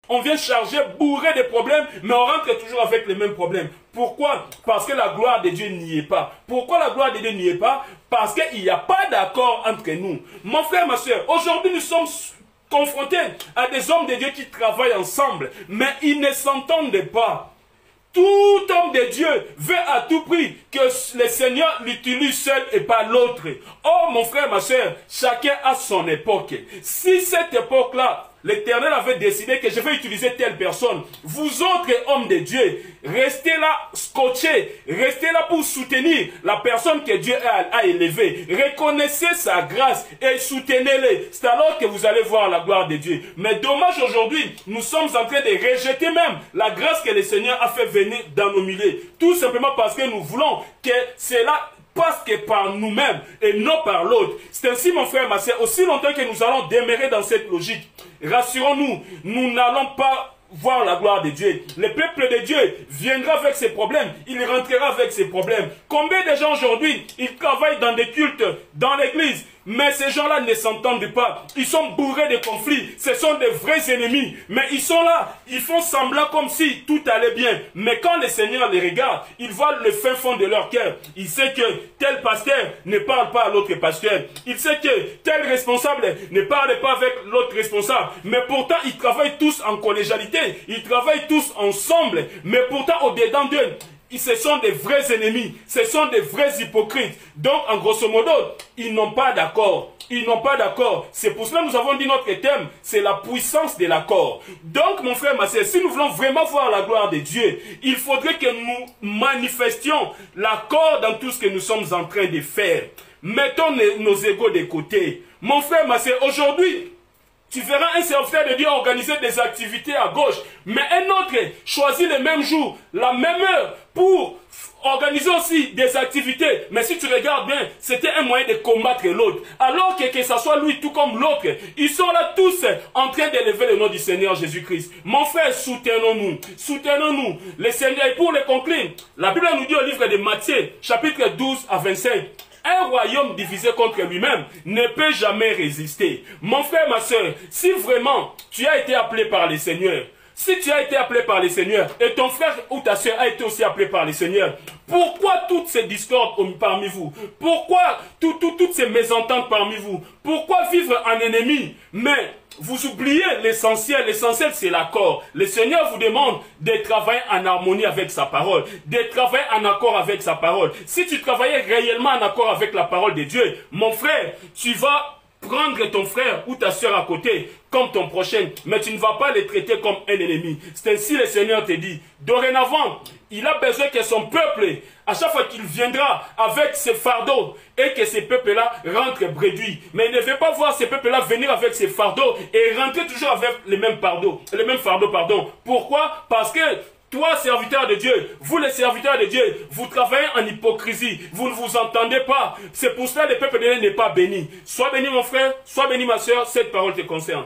On vient charger, bourrer des problèmes, mais on rentre toujours avec les mêmes problèmes. Pourquoi? Parce que la gloire de Dieu n'y est pas. Pourquoi la gloire de Dieu n'y est pas? Parce qu'il n'y a pas d'accord entre nous. Mon frère, ma soeur, aujourd'hui nous sommes confrontés à des hommes de Dieu qui travaillent ensemble, mais ils ne s'entendent pas. Tout homme de Dieu veut à tout prix que le Seigneur l'utilise seul et pas l'autre. Oh mon frère, ma soeur, chacun a son époque. Si cette époque-là, l'Éternel avait décidé que je vais utiliser telle personne, vous autres hommes de Dieu, restez là scotchés, restez là pour soutenir la personne que Dieu a élevée. Reconnaissez sa grâce et soutenez-les. C'est alors que vous allez voir la gloire de Dieu. Mais dommage aujourd'hui, nous sommes en train de rejeter même la grâce que le Seigneur a fait venir dans nos milieux. Tout simplement parce que nous voulons que cela passe que par nous-mêmes et non par l'autre. C'est ainsi, mon frère, ma soeur, aussi longtemps que nous allons demeurer dans cette logique, rassurons-nous, nous n'allons pas voir la gloire de Dieu. Le peuple de Dieu viendra avec ses problèmes, il rentrera avec ses problèmes. Combien de gens aujourd'hui, ils travaillent dans des cultes, dans l'église, mais ces gens-là ne s'entendent pas. Ils sont bourrés de conflits. Ce sont des vrais ennemis. Mais ils sont là. Ils font semblant comme si tout allait bien. Mais quand le Seigneur les regarde, il voit le fin fond de leur cœur. Il sait que tel pasteur ne parle pas à l'autre pasteur. Il sait que tel responsable ne parle pas avec l'autre responsable. Mais pourtant, ils travaillent tous en collégialité. Ils travaillent tous ensemble. Mais pourtant, au-dedans d'eux, ce sont des vrais ennemis, ce sont des vrais hypocrites. Donc, en grosso modo, ils n'ont pas d'accord. Ils n'ont pas d'accord. C'est pour cela que nous avons dit notre thème, c'est la puissance de l'accord. Donc, mon frère, ma sœur, si nous voulons vraiment voir la gloire de Dieu, il faudrait que nous manifestions l'accord dans tout ce que nous sommes en train de faire. Mettons nos égos de côté. Mon frère, ma sœur, aujourd'hui, tu verras un serviteur de Dieu organiser des activités à gauche, mais un autre choisit le même jour, la même heure, pour organiser aussi des activités. Mais si tu regardes bien, c'était un moyen de combattre l'autre. Alors que ce soit lui tout comme l'autre, ils sont là tous en train d'élever le nom du Seigneur Jésus-Christ. Mon frère, soutenons-nous. Soutenons-nous. Le Seigneur, et pour le conclure, la Bible nous dit au livre de Matthieu, chapitre 12 à 25, un royaume divisé contre lui-même ne peut jamais résister. Mon frère, ma soeur, si vraiment tu as été appelé par le Seigneur, si tu as été appelé par le Seigneur et ton frère ou ta soeur a été aussi appelé par le Seigneur, pourquoi toutes ces discordes parmi vous? Pourquoi toutes ces mésententes parmi vous? Pourquoi vivre en ennemi? Mais vous oubliez l'essentiel. L'essentiel, c'est l'accord. Le Seigneur vous demande de travailler en harmonie avec sa parole, de travailler en accord avec sa parole. Si tu travaillais réellement en accord avec la parole de Dieu, mon frère, tu vas prendre ton frère ou ta soeur à côté comme ton prochain, mais tu ne vas pas les traiter comme un ennemi. C'est ainsi le Seigneur te dit. Dorénavant, il a besoin que son peuple, à chaque fois qu'il viendra avec ses fardeaux, et que ces peuples-là rentrent bredouilles. Mais il ne veut pas voir ces peuples-là venir avec ses fardeaux et rentrer toujours avec les mêmes fardeaux. Pourquoi? Parce que toi, serviteur de Dieu, vous les serviteurs de Dieu, vous travaillez en hypocrisie, vous ne vous entendez pas. C'est pour cela que le peuple de Dieu n'est pas béni. Sois béni mon frère, sois béni ma soeur, cette parole te concerne.